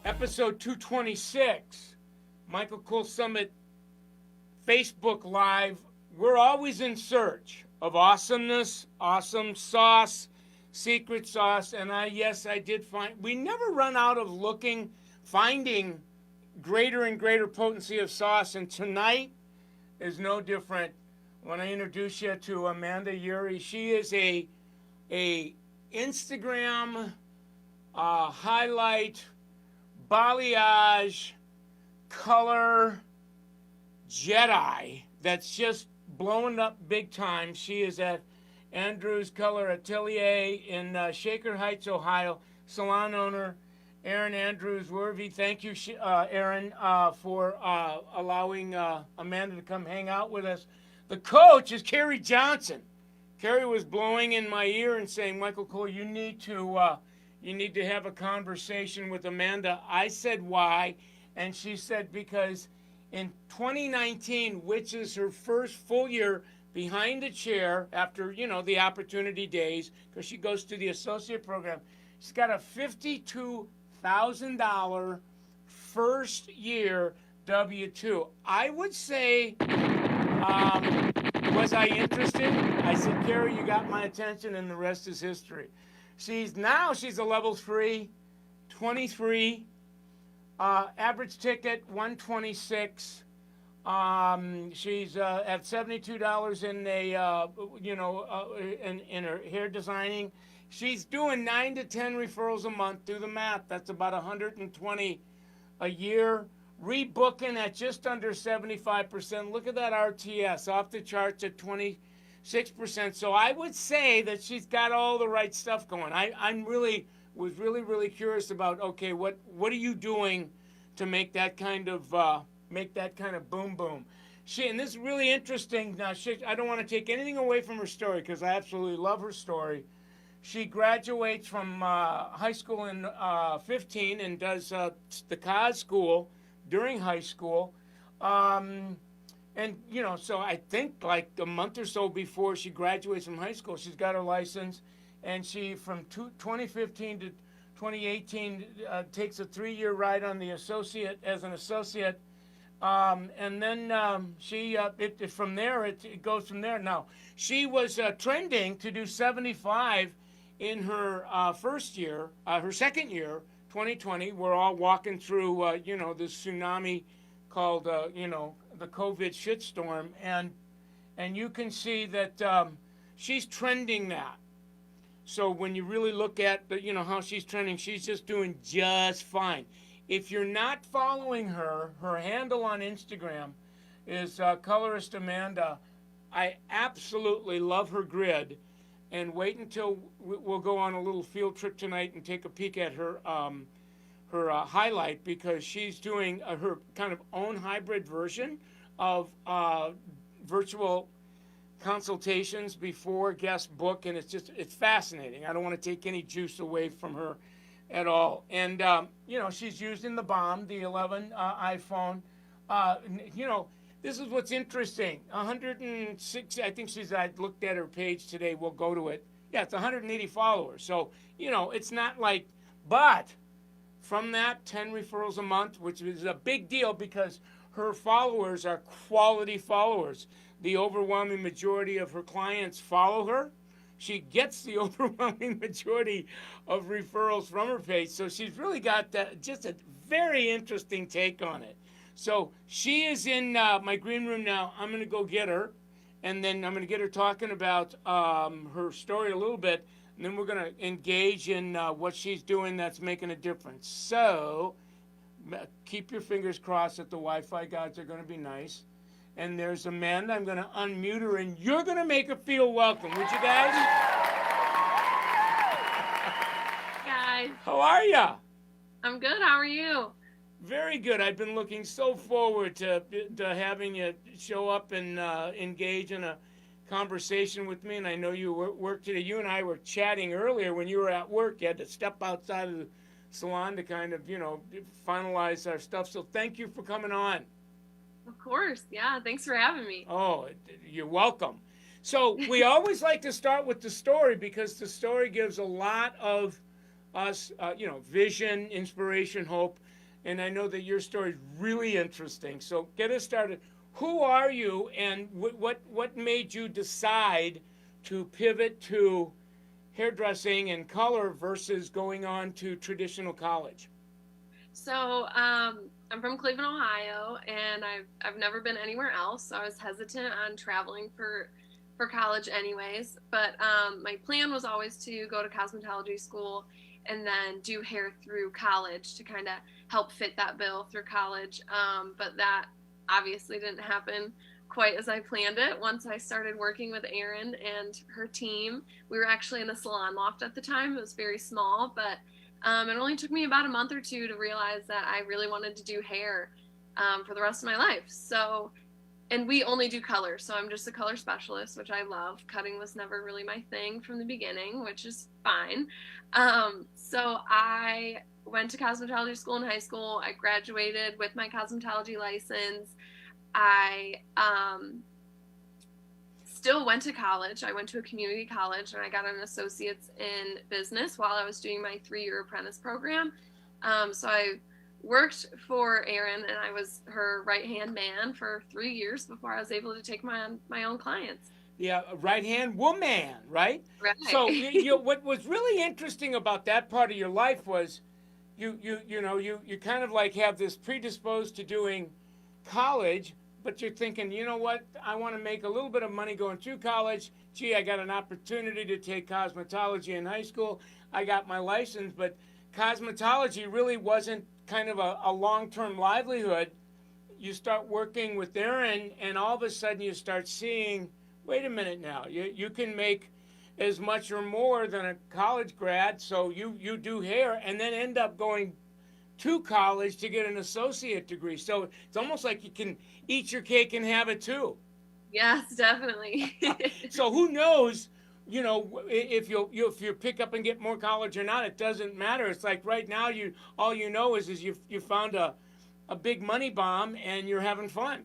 Episode 226, Michael Kol Summit Facebook Live. We're always in search of awesomeness, awesome sauce, secret sauce, and I did find, we never run out of finding greater and greater potency of sauce, and tonight is no different. I want to introduce you to Amanda Yeary. She is a Instagram highlight, balayage, color Jedi that's just blowing up big time. She is at Andrews Colour Atelier in Shaker Heights, Ohio. Salon owner Aaron Andrews Worthy. Thank you, Aaron, for allowing Amanda to come hang out with us. The coach is Carrie Johnson. Carrie was blowing in my ear and saying, "Michael Cole, you need to have a conversation with Amanda." I said, "Why?" And she said, because in 2019, which is her first full year behind the chair after, the opportunity days, because she goes to the associate program, she's got a $52,000 first year W-2. I would say, was I interested? I said, "Carrie, you got my attention," and the rest is history. She's a level 3, 23, average ticket $126. She's at $72 in in her hair designing. She's doing 9 to 10 referrals a month. Do the math. That's about 120 a year. Rebooking at just under 75%. Look at that RTS off the charts at 26%. So I would say that she's got all the right stuff going. Was really curious about, okay, what are you doing to make that kind of boom boom? And this is really interesting. Now, I don't want to take anything away from her story because I absolutely love her story. She graduates from high school in 15 and does the COS school during high school. So I think like a month or so before she graduates from high school, she's got her license, and she, from 2015 to 2018, takes a 3-year ride on the associate, as an associate. And then from there, it goes from there. Now, she was trending to do 75 in her first year, her second year, 2020. We're all walking through, this tsunami called, the COVID shitstorm. And you can see that she's trending that. So when you really look at how she's trending, she's just doing just fine. If you're not following her handle on Instagram is Colorist Amanda. I absolutely love her grid, and wait until we'll go on a little field trip tonight and take a peek at her highlight, because she's doing her kind of own hybrid version of virtual consultations before guest book, and it's fascinating. I don't want to take any juice away from her at all. And she's using the bomb, the 11 iPhone. This is what's interesting. 160, I think I looked at her page today. We'll go to it. Yeah, it's 180 followers. So, it's not like, but from that, 10 referrals a month, which is a big deal because her followers are quality followers. The overwhelming majority of her clients follow her. She gets the overwhelming majority of referrals from her page. So she's really got just a very interesting take on it. So she is in my green room now. I'm going to go get her, and then I'm going to get her talking about her story a little bit, and then we're going to engage in what she's doing that's making a difference. So keep your fingers crossed that the Wi-Fi gods are going to be nice. And there's Amanda. I'm going to unmute her, and you're going to make her feel welcome. Would you guys? Guys. How are ya? I'm good. How are you? Very good. I've been looking so forward to having you show up and engage in a conversation with me. And I know you work today. You and I were chatting earlier when you were at work. You had to step outside of the salon to kind of, finalize our stuff. So thank you for coming on. Of course. Yeah. Thanks for having me. Oh, you're welcome. So we always like to start with the story because the story gives a lot of us, vision, inspiration, hope. And I know that your story is really interesting. So get us started. Who are you, and what made you decide to pivot to hairdressing and color versus going on to traditional college? So I'm from Cleveland, Ohio, and I've never been anywhere else. So I was hesitant on traveling for college, anyways. But my plan was always to go to cosmetology school and then do hair through college to kind of help fit that bill through college. But that obviously didn't happen quite as I planned it. Once I started working with Erin and her team, we were actually in a salon loft at the time. It was very small, but it only took me about a month or two to realize that I really wanted to do hair for the rest of my life. So, and we only do color. So I'm just a color specialist, which I love. Cutting was never really my thing from the beginning, which is fine. So I went to cosmetology school in high school. I graduated with my cosmetology license. I still went to college. I went to a community college and I got an associate's in business while I was doing my 3-year apprentice program. So I worked for Erin and I was her right-hand man for 3 years before I was able to take my own clients. Yeah, right-hand woman, right? Right. So what was really interesting about that part of your life was you kind of like have this predisposed to doing college, but you're thinking, you know what, I want to make a little bit of money going through college. Gee, I got an opportunity to take cosmetology in high school. I got my license, but cosmetology really wasn't kind of a long-term livelihood. You start working with Erin, and all of a sudden you start seeing, wait a minute now, you can make as much or more than a college grad, so you do hair and then end up going to college to get an associate degree. So it's almost like you can eat your cake and have it too. Yes, definitely. So who knows, if you pick up and get more college or not, it doesn't matter. It's like right now all you know is you found a big money bomb and you're having fun.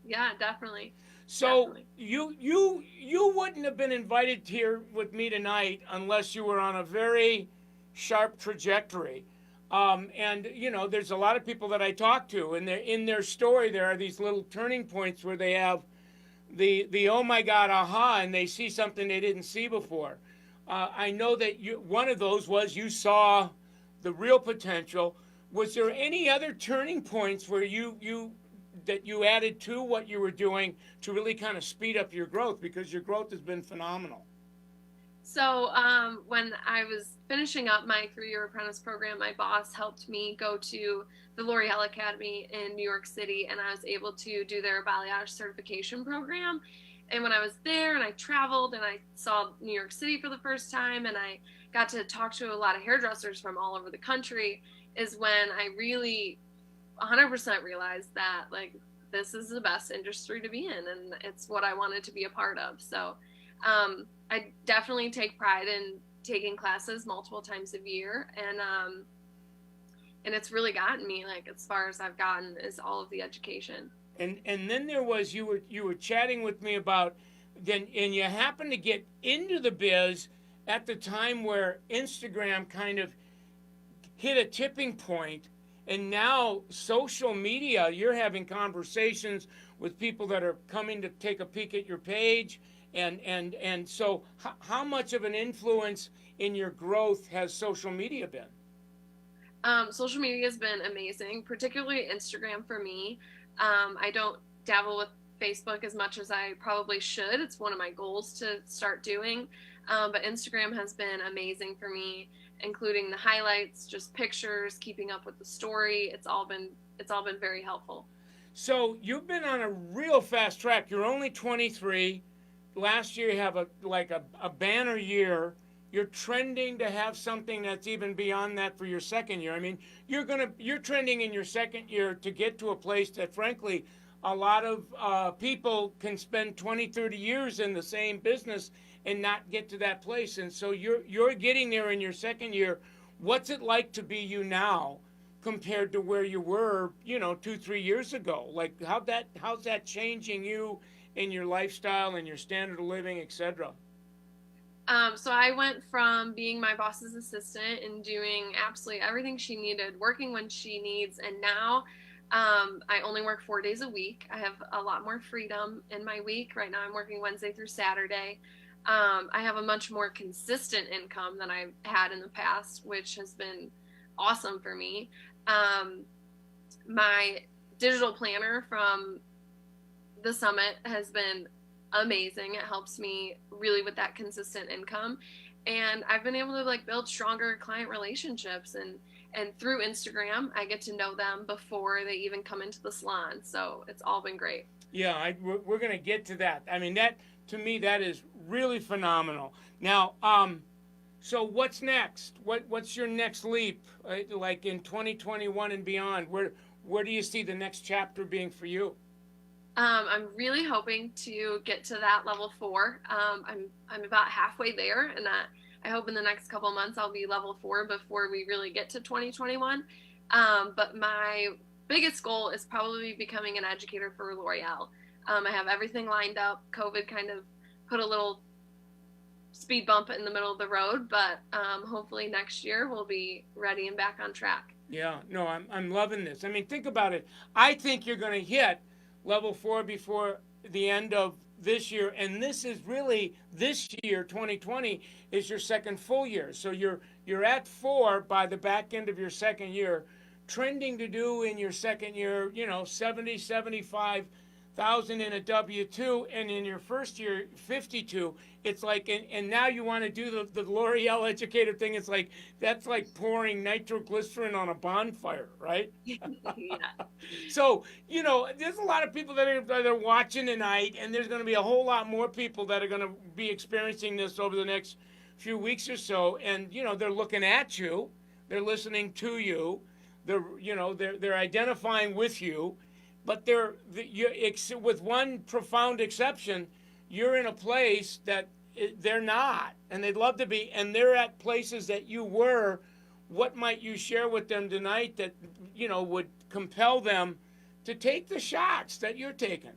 Yeah, definitely. So definitely. you wouldn't have been invited here with me tonight unless you were on a very sharp trajectory. And there's a lot of people that I talk to, and in their story there are these little turning points where they have the oh my God, aha, and they see something they didn't see before. I know that one of those was you saw the real potential. Was there any other turning points where you added to what you were doing to really kind of speed up your growth, because your growth has been phenomenal? So when I was finishing up my 3-year apprentice program, my boss helped me go to the L'Oreal Academy in New York City, and I was able to do their balayage certification program. And when I was there and I traveled and I saw New York City for the first time and I got to talk to a lot of hairdressers from all over the country, is when I really 100% realized that like this is the best industry to be in and it's what I wanted to be a part of. So I definitely take pride in taking classes multiple times a year, and it's really gotten me like as far as I've gotten is all of the education. And then there was you were chatting with me about then, and you happened to get into the biz at the time where Instagram kind of hit a tipping point, and now social media, you're having conversations with people that are coming to take a peek at your page. And so how much of an influence in your growth has social media been? Social media has been amazing, particularly Instagram for me. I don't dabble with Facebook as much as I probably should. It's one of my goals to start doing. But Instagram has been amazing for me, including the highlights, just pictures, keeping up with the story. It's all been very helpful. So you've been on a real fast track. You're only 23. Last year you have a banner year. You're trending to have something that's even beyond that for your second year. I mean, you're trending in your second year to get to a place that, frankly, a lot of people can spend 20, 30 years in the same business and not get to that place. And so you're getting there in your second year. What's it like to be you now compared to where you were, 2, 3 years ago? Like how's that changing you in your lifestyle and your standard of living, etc.? So I went from being my boss's assistant and doing absolutely everything she needed, working when she needs, and now I only work 4 days a week. I have a lot more freedom in my week. Right now I'm working Wednesday through Saturday. I have a much more consistent income than I've had in the past, which has been awesome for me. My digital planner from the summit has been amazing. It helps me really with that consistent income. And I've been able to like build stronger client relationships, and through Instagram, I get to know them before they even come into the salon. So it's all been great. Yeah, we're going to get to that. I mean, that to me, that is really phenomenal. Now, so what's next? What's your next leap, like in 2021 and beyond? Where do you see the next chapter being for you? I'm really hoping to get to that level 4. I'm about halfway there, and I hope in the next couple of months I'll be level 4 before we really get to 2021. But my biggest goal is probably becoming an educator for L'Oreal. I have everything lined up. COVID kind of put a little speed bump in the middle of the road, but hopefully next year we'll be ready and back on track. Yeah, no, I'm loving this. I mean, think about it. I think you're going to hit level 4 before the end of this year, and this is really this year, 2020, is your second full year. So you're at 4 by the back end of your second year, trending to do in your second year, 75,000 in a W-2, and in your first year 52. It's like, and now you want to do the L'Oreal educator thing. It's like, that's like pouring nitroglycerin on a bonfire, right? Yeah. So, there's a lot of people that are watching tonight, and there's going to be a whole lot more people that are going to be experiencing this over the next few weeks or so. And, they're looking at you, they're listening to you, they're identifying with you, but with one profound exception, you're in a place that they're not, and they'd love to be, and they're at places that you were. What might you share with them tonight that, would compel them to take the shots that you're taking?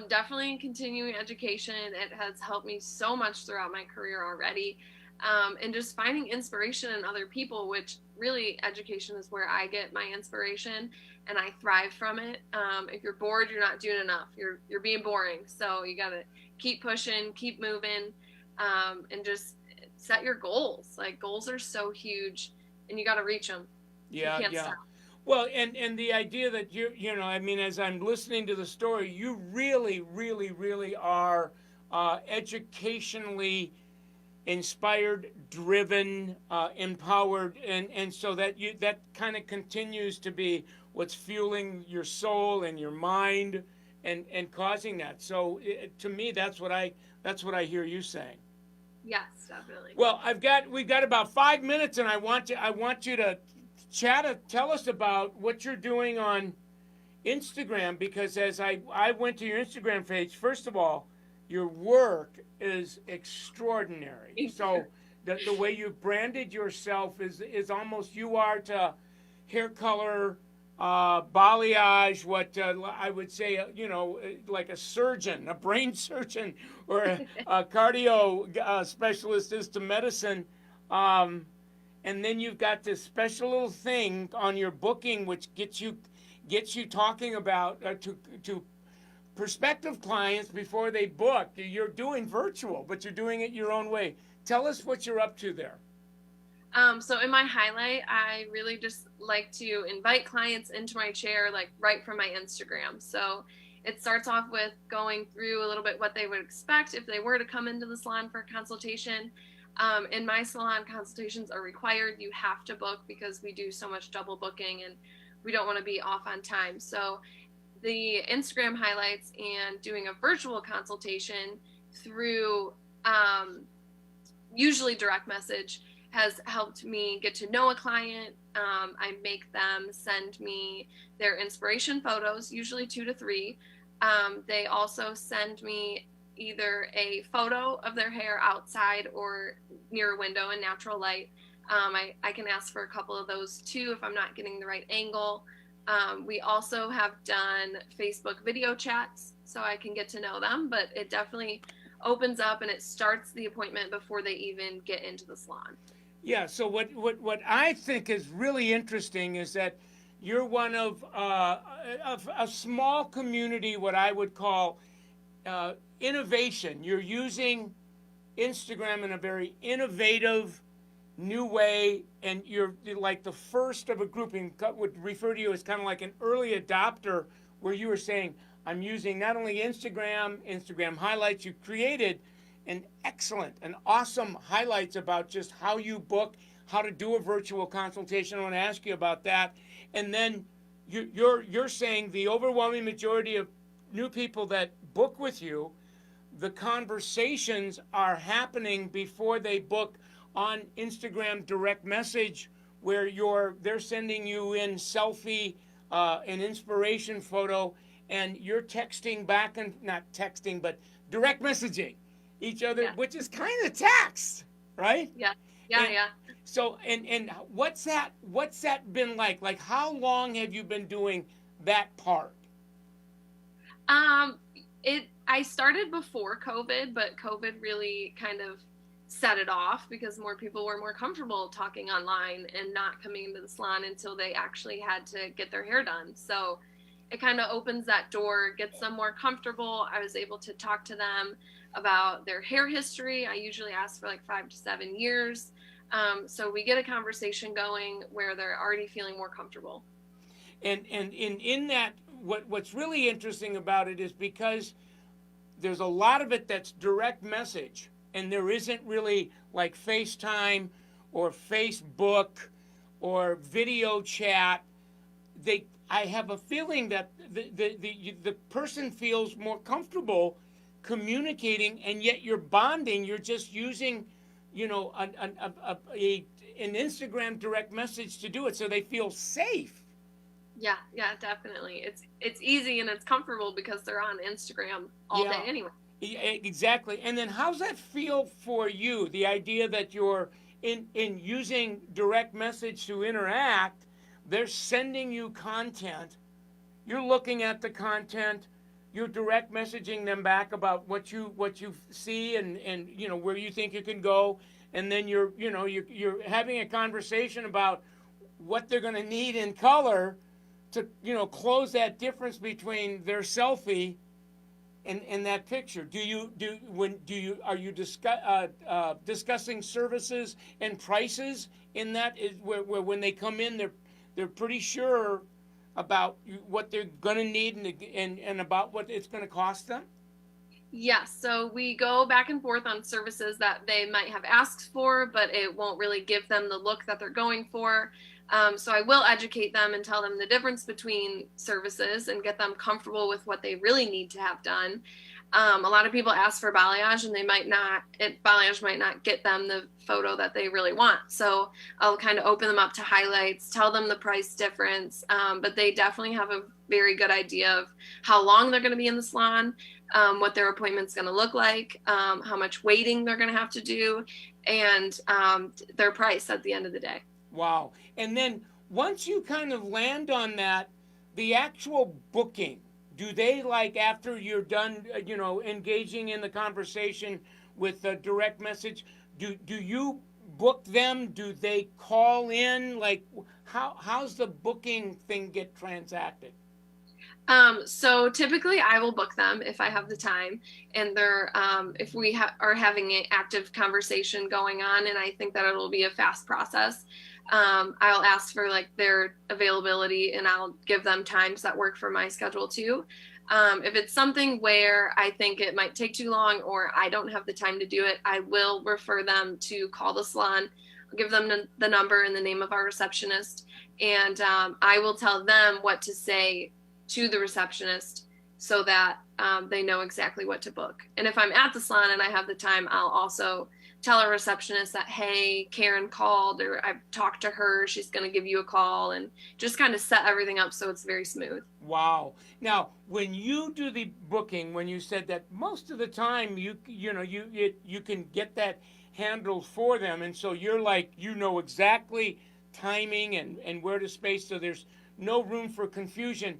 Definitely continuing education. It has helped me so much throughout my career already. And just finding inspiration in other people, which really education is where I get my inspiration and I thrive from it. If you're bored, you're not doing enough. You're being boring. So you got to keep pushing, keep moving, and just set your goals. Like, goals are so huge and you got to reach them. Yeah, you can't yeah. stop. Well, and the idea that I mean, as I'm listening to the story, you really, really, really are educationally inspired, driven, empowered, and so that kind of continues to be what's fueling your soul and your mind, and causing that. So to me, that's what I hear you saying. Yes, definitely. Well, we've got about 5 minutes, and I want you to tell us about what you're doing on Instagram, because as I went to your Instagram page, first of all, your work is extraordinary. So the way you've branded yourself is almost, you are to hair color, balayage, what I would say, like a surgeon, a brain surgeon, or a cardio specialist is to medicine. And then you've got this special little thing on your booking, which gets you talking about to prospective clients before they book. You're doing virtual, but you're doing it your own way. Tell us what you're up to there. So in my highlight, I really just like to invite clients into my chair, like right from my Instagram. So it starts off with going through a little bit what they would expect if they were to come into the salon for a consultation. In my salon, consultations are required. You have to book because we do so much double booking and we don't want to be off on time. So the Instagram highlights and doing a virtual consultation through usually direct message has helped me get to know a client. I make them send me their inspiration photos, usually 2 to 3. They also send me either a photo of their hair outside or near a window in natural light. I can ask for a couple of those too if I'm not getting the right angle. We also have done Facebook video chats so I can get to know them, but it definitely opens up and it starts the appointment before they even get into the salon. Yeah. So what I think is really interesting is that you're one of a small community, what I would call innovation. You're using Instagram in a very innovative, new way, and you're like the first of a grouping. Would refer to you as kind of like an early adopter, where you were saying, I'm using not only Instagram highlights. You created an excellent, an awesome highlights about just how you book, how to do a virtual consultation. I want to ask you about that. And then you're saying the overwhelming majority of new people that book with you, the conversations are happening before they book on Instagram direct message, where they're sending you in selfie, an inspiration photo, and you're texting back, and not texting, but direct messaging each other, Yeah. which is kind of text, right? Yeah. So and what's that been like? Like, how long have you been doing that part? I started before COVID, but COVID really kind of set it off because more people were more comfortable talking online and not coming into the salon until they actually had to get their hair done. So it kind of opens that door, gets them more comfortable. I was able to talk to them about their hair history. I usually ask for like 5 to 7 years. So we get a conversation going where they're already feeling more comfortable. And in that, what's really interesting about it is because there's a lot of it that's direct message, and there isn't really like FaceTime or Facebook or video chat. I have a feeling that the person feels more comfortable communicating, and yet you're bonding. You're just using, an Instagram direct message to do it, so they feel safe. Yeah, definitely. It's easy and it's comfortable because they're on Instagram all day anyway. Exactly. And then how's that feel for you? The idea that you're in using direct message to interact, they're sending you content. You're looking at the content, you're direct messaging them back about what you see and where you think you can go, and then you're having a conversation about what they're going to need in color to close that difference between their selfie and that picture. Are you discussing services and prices in that? Is where when they come in, they're pretty sure about what they're going to need and about what it's going to cost them? Yes, so we go back and forth on services that they might have asked for, but it won't really give them the look that they're going for. So I will educate them and tell them the difference between services and get them comfortable with what they really need to have done. A lot of people ask for balayage and balayage might not get them the photo that they really want. So I'll kind of open them up to highlights, tell them the price difference, but they definitely have a very good idea of how long they're going to be in the salon, what their appointment's going to look like, how much waiting they're going to have to do, and their price at the end of the day. Wow. And then once you kind of land on that, the actual booking, do they, like, after you're done, engaging in the conversation with a direct message, do you book them? Do they call in? Like, how's the booking thing get transacted? So typically I will book them if I have the time, and they're, if we are having an active conversation going on, and I think that it'll be a fast process, I'll ask for like their availability and I'll give them times that work for my schedule too. If it's something where I think it might take too long or I don't have the time to do it, I will refer them to call the salon. I'll give them the number and the name of our receptionist, and I will tell them what to say to the receptionist so that they know exactly what to book. And if I'm at the salon and I have the time, I'll also tell our receptionist that, hey, Karen called, or I've talked to her, she's going to give you a call, and just kind of set everything up so it's very smooth. Wow. Now, when you do the booking, when you said that most of the time you can get that handled for them, and so you're like, exactly timing and where to space, so there's no room for confusion.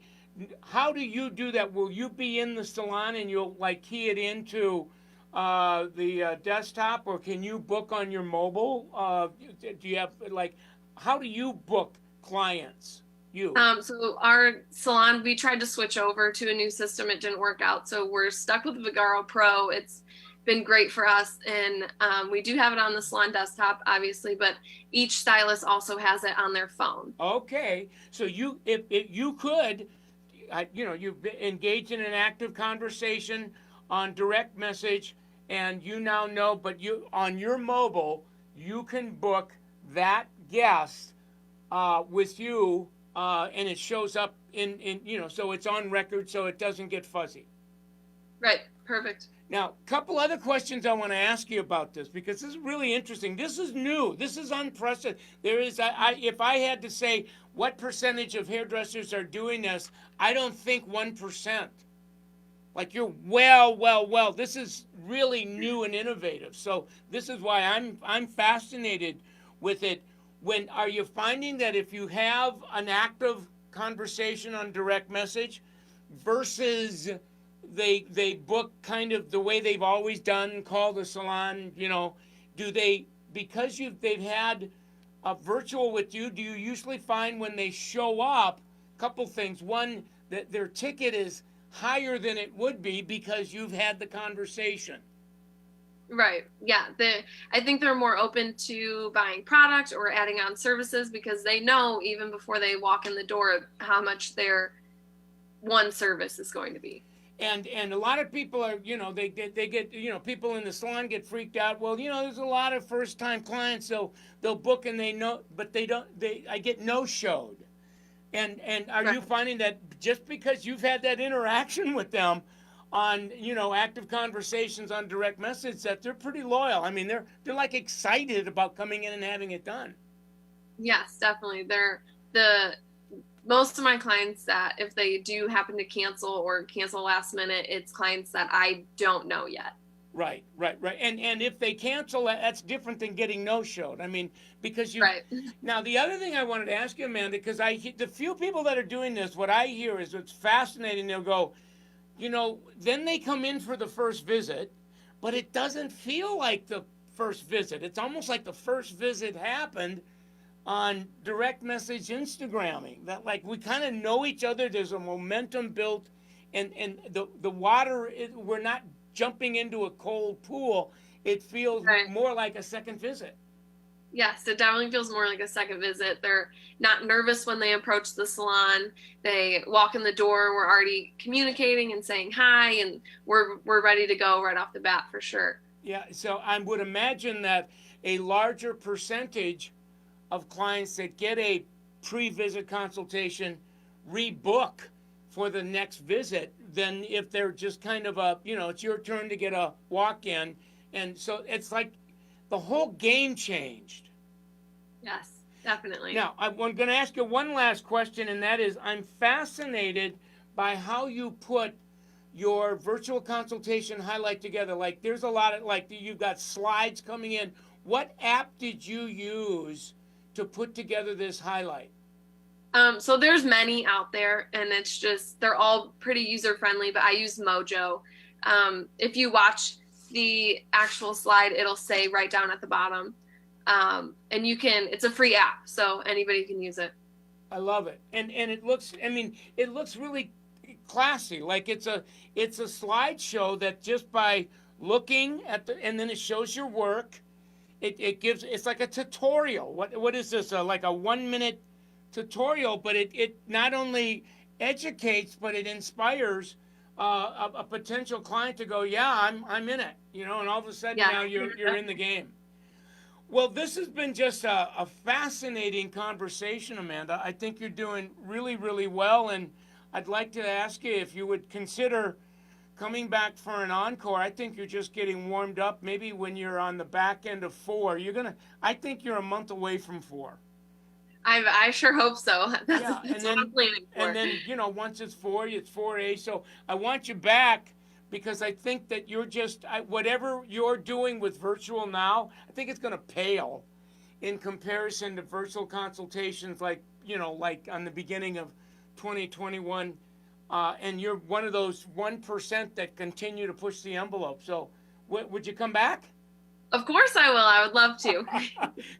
How do you do that? Will you be in the salon and you'll like key it into the desktop, or can you book on your mobile? Do you have, like, how do you book clients? You. So our salon, we tried to switch over to a new system. It didn't work out. So we're stuck with Vigaro Pro. It's been great for us. And we do have it on the salon desktop, obviously, but each stylist also has it on their phone. Okay. So you, if you could, you engage in an active conversation on direct message, and you now know, but you, on your mobile, you can book that guest with you, and it shows up so it's on record, so it doesn't get fuzzy. Right. Perfect. Now, a couple other questions I want to ask you about this, because this is really interesting. This is new. This is unprecedented. There is, if I had to say what percentage of hairdressers are doing this, I don't think 1%. Like, you're well. This is really new and innovative. So this is why I'm fascinated with it. When are you finding that if you have an active conversation on direct message versus they book kind of the way they've always done, call the salon, do they, because they've had a virtual with you, do you usually find when they show up, a couple things. One, that their ticket is higher than it would be because you've had the conversation. Right. Yeah. I think they're more open to buying product or adding on services because they know even before they walk in the door how much their one service is going to be. And a lot of people are, they get, people in the salon get freaked out. Well, there's a lot of first time clients, they'll book and they know, but I get no showed. And are you finding that just because you've had that interaction with them on, active conversations on direct message, that they're pretty loyal? I mean, they're like excited about coming in and having it done. Yes, definitely. Most of my clients that if they do happen to cancel last minute, it's clients that I don't know yet. Right. And if they cancel, that's different than getting no-showed. I mean, because you. Right. Now, the other thing I wanted to ask you, Amanda, because the few people that are doing this, what I hear is it's fascinating. They'll go, then they come in for the first visit, but it doesn't feel like the first visit. It's almost like the first visit happened on direct message Instagramming, that like we kind of know each other. There's a momentum built, and the water, we're not jumping into a cold pool. It feels more like a second visit. Yes, it definitely feels more like a second visit. They're not nervous when they approach the salon. They walk in the door, we're already communicating and saying hi, and we're ready to go right off the bat for sure. Yeah, so I would imagine that a larger percentage of clients that get a pre-visit consultation rebook for the next visit than if they're just kind of it's your turn to get a walk-in. And so it's like the whole game changed. Yes, definitely. Now, I'm going to ask you one last question, and that is, I'm fascinated by how you put your virtual consultation highlight together. Like, there's a lot of, like, you've got slides coming in. What app did you use to put together this highlight? So there's many out there, and it's just, they're all pretty user-friendly, but I use Mojo. If you watch the actual slide, it'll say right down at the bottom. And it's a free app, so anybody can use it. I love it. And it looks, it looks really classy. Like it's a slideshow that just by looking at and then it shows your work. It's like a tutorial. What is this? Like a 1-minute tutorial, but it not only educates, but it inspires a potential client to go, yeah, I'm in it, and all of a sudden now you're in the game. Well, this has been just a fascinating conversation, Amanda. I think you're doing really, really well, and I'd like to ask you if you would consider coming back for an encore. I think you're just getting warmed up. Maybe when you're on the back end of 4, I think you're a month away from 4. I sure hope so. That's what I'm planning for. And then, once it's 4, it's 4A. So I want you back because I think that you're just, whatever you're doing with virtual now, I think it's going to pale in comparison to virtual consultations like on the beginning of 2021. And you're one of those 1% that continue to push the envelope. So Would you come back? Of course I will. I would love to.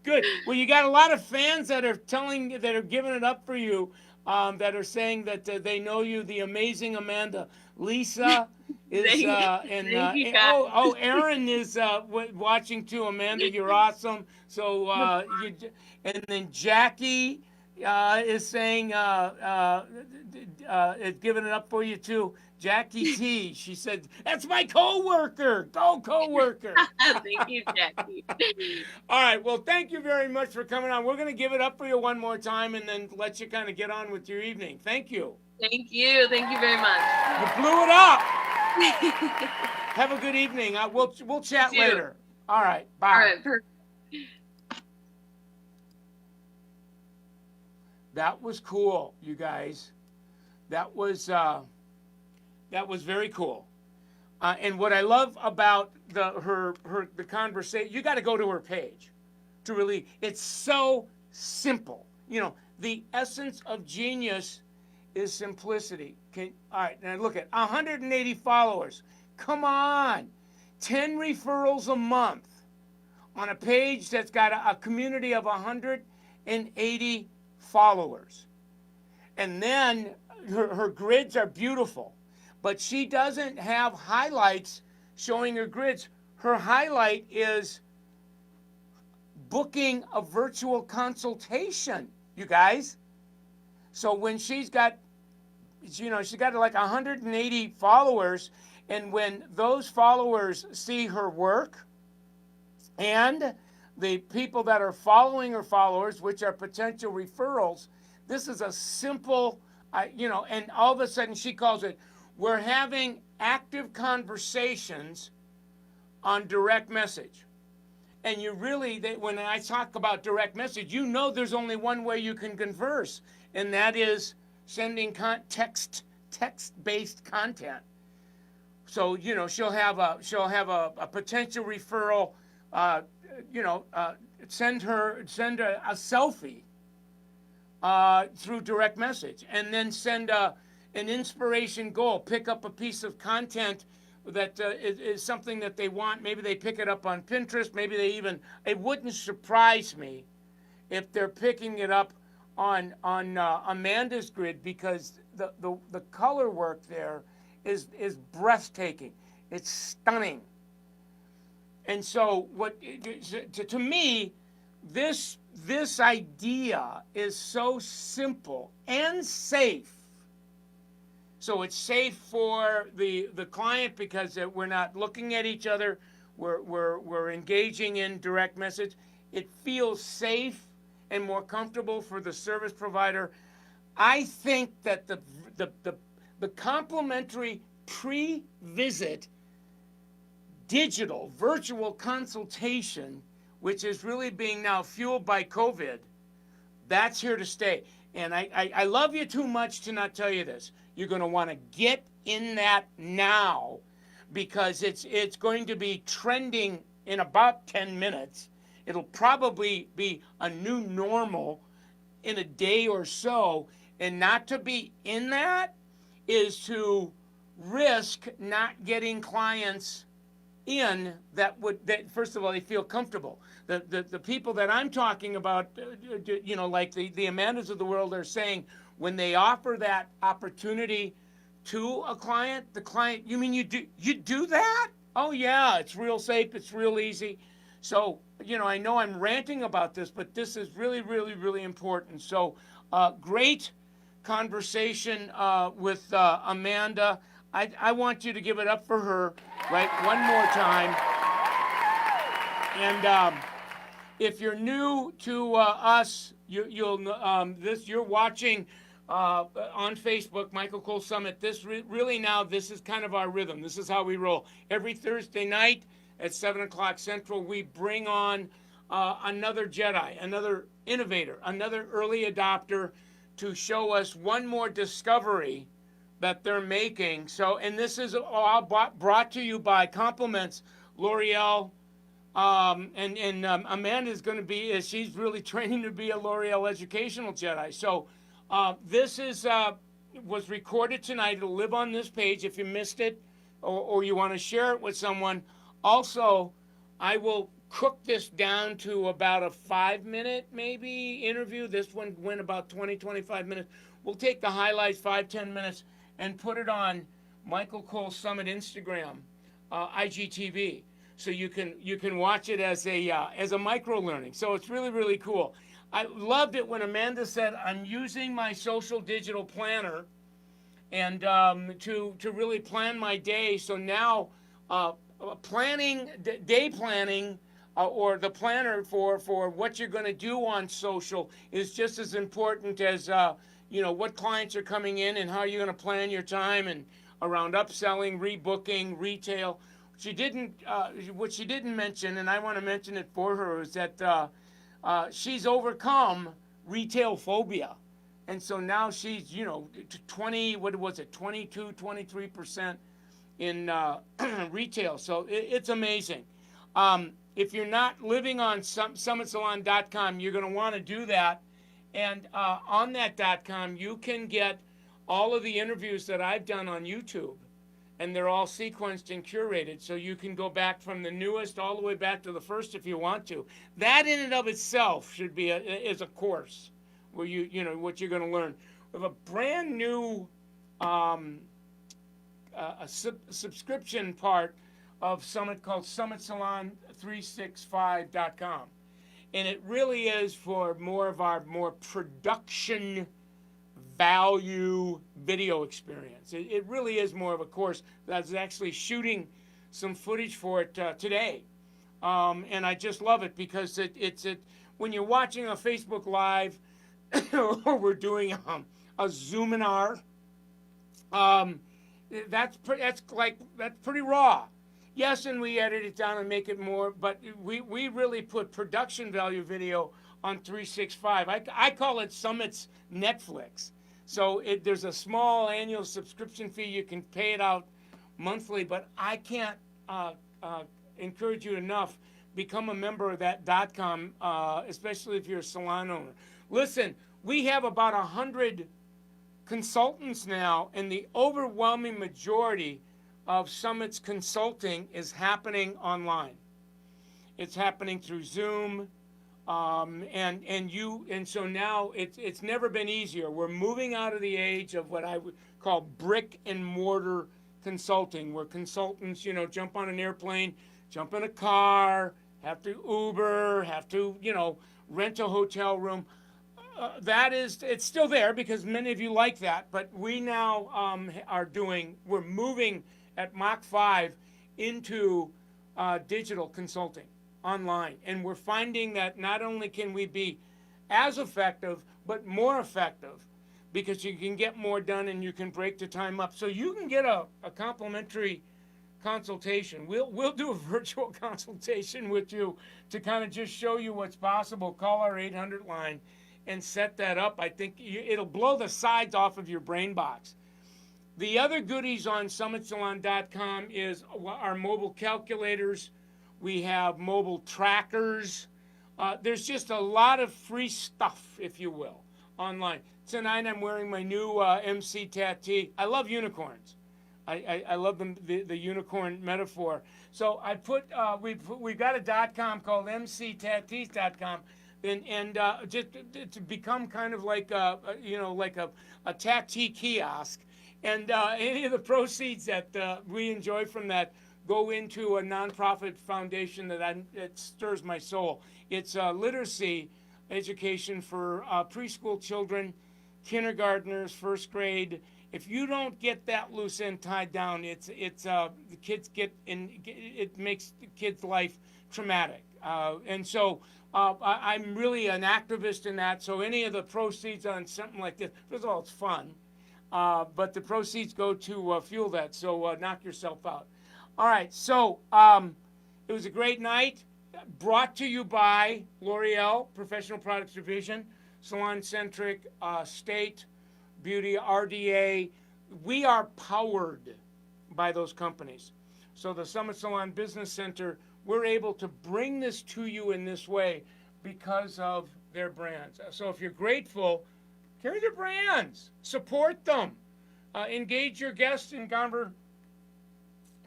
Good. Well, you got a lot of fans that are giving it up for you, that are saying that they know you, the amazing Amanda. Lisa is Thank you, guys. Aaron is watching too. Amanda, you're awesome. So and then Jackie is saying is giving it up for you too. Jackie T. She said, "That's my coworker. Go coworker." Thank you, Jackie. All right. Well, thank you very much for coming on. We're going to give it up for you one more time and then let you kind of get on with your evening. Thank you. Thank you. Thank you very much. You blew it up. Have a good evening. We'll chat later. All right. Bye. All right. Perfect. That was cool, you guys. That was very cool. And what I love about the conversation, you got to go to her page to really. It's so simple. You know, the essence of genius is simplicity. All right, now look at 180 followers. Come on, 10 referrals a month on a page that's got a community of 180 followers. And then her grids are beautiful, but she doesn't have highlights showing her grids. Her highlight is booking a virtual consultation, you guys. So when she's got like 180 followers, and when those followers see her work and the people that are following her followers, which are potential referrals, this is a simple, and all of a sudden she calls it, we're having active conversations on direct message. And you really, when I talk about direct message, you know there's only one way you can converse, and that is sending text-based content. So, she'll have a potential referral, send a selfie through direct message, and then send an inspiration goal. Pick up a piece of content that is something that they want. Maybe they pick it up on Pinterest. Maybe it wouldn't surprise me if they're picking it up on Amanda's grid, because the color work there is breathtaking. It's stunning. And so to me, this idea is so simple and safe. So it's safe for the client because we're not looking at each other. We're engaging in direct message. It feels safe and more comfortable for the service provider. I think that the complimentary pre-visit digital virtual consultation, which is really being now fueled by COVID, that's here to stay. And I love you too much to not tell you this. You're going to want to get in that now, because it's going to be trending in about 10 minutes. It'll probably be a new normal in a day or so. And not to be in that is to risk not getting clients in that first of all, they feel comfortable. The people that I'm talking about, like the Amandas of the world, are saying when they offer that opportunity to a client, the client, you mean you do that? Oh yeah, it's real safe, it's real easy. So, I know I'm ranting about this, but this is really, really, really important. So, great conversation with Amanda. I want you to give it up for her, right, one more time. And if you're new to us, you're watching on Facebook, Michael Cole Summit. This this is kind of our rhythm. This is how we roll. Every Thursday night at 7 o'clock Central, we bring on another Jedi, another innovator, another early adopter to show us one more discovery that they're making. So, and this is all brought to you by compliments, L'Oreal, and Amanda is going to be, she's really training to be a L'Oreal educational Jedi. So this was recorded tonight. It'll live on this page. If you missed it or you want to share it with someone, Also, I will cook this down to about a 5-minute maybe interview. This one went about 20, 25 minutes. We'll take the highlights, 5, 10 minutes, and put it on Michael Cole Summit Instagram, IGTV. So you can watch it as a micro learning. So it's really, really cool. I loved it when Amanda said, I'm using my social digital planner and to really plan my day. So now day planning, or the planner for what you're going to do on social is just as important as what clients are coming in and how you're going to plan your time and around upselling, rebooking, retail. What she didn't mention, and I want to mention it for her, is that she's overcome retail phobia. And so now she's, 23% in retail. So it's amazing. If you're not living on summitsalon.com, you're going to want to do that. And on that .com, you can get all of the interviews that I've done on YouTube. And they're all sequenced and curated. So you can go back from the newest all the way back to the first if you want to. That in and of itself should be is a course where what you're going to learn. We have a brand new subscription part of Summit called SummitSalon365.com. And it really is for more of our production value video experience. It really is more of a course. That's actually shooting some footage for it today. And I just love it because it's when you're watching a Facebook Live or we're doing a Zoominar, that's pretty raw. Yes, and we edit it down and make it more, but we really put production value video on 365. I call it Summit's Netflix. So there's a small annual subscription fee. You can pay it out monthly, but I can't encourage you enough. Become a member of that .com, especially if you're a salon owner. Listen, we have about 100 consultants now, and the overwhelming majority of Summit's consulting is happening online. It's happening through Zoom. And so now it's never been easier. We're moving out of the age of what I would call brick and mortar consulting, where consultants, jump on an airplane, jump in a car, have to Uber, have to, rent a hotel room. It's still there because many of you like that, but we now we're moving at Mach 5 into digital consulting online. And we're finding that not only can we be as effective, but more effective because you can get more done and you can break the time up. So you can get a complimentary consultation. We'll do a virtual consultation with you to kind of just show you what's possible. Call our 800 line and set that up. I think it'll blow the sides off of your brain box. The other goodies on SummitSalon.com is our mobile calculators. We have mobile trackers. There's just a lot of free stuff, if you will, online. Tonight I'm wearing my new MC tattoo. I love unicorns. I love the unicorn metaphor. So I put we've got a .com called mctattoos.com, and just to become kind of like a tattoo kiosk. And any of the proceeds that we enjoy from that go into a nonprofit foundation that stirs my soul. It's literacy education for preschool children, kindergartners, first grade. If you don't get that loose end tied down, the kids it makes the kid's life traumatic. And so I'm really an activist in that. So any of the proceeds on something like this, first of all, it's fun. But the proceeds go to fuel that, so knock yourself out. All right, so it was a great night, brought to you by L'Oreal, Professional Products Division, Salon Centric, State, Beauty, RDA. We are powered by those companies. So the Summit Salon Business Center, we're able to bring this to you in this way because of their brands. So if you're grateful, carry their brands, support them, engage your guests in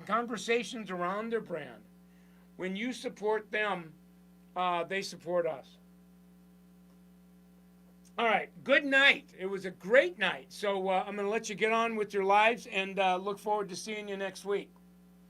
conversations around their brand. when you support them, they support us. All right, good night. It was a great night. So I'm going to let you get on with your lives and look forward to seeing you next week.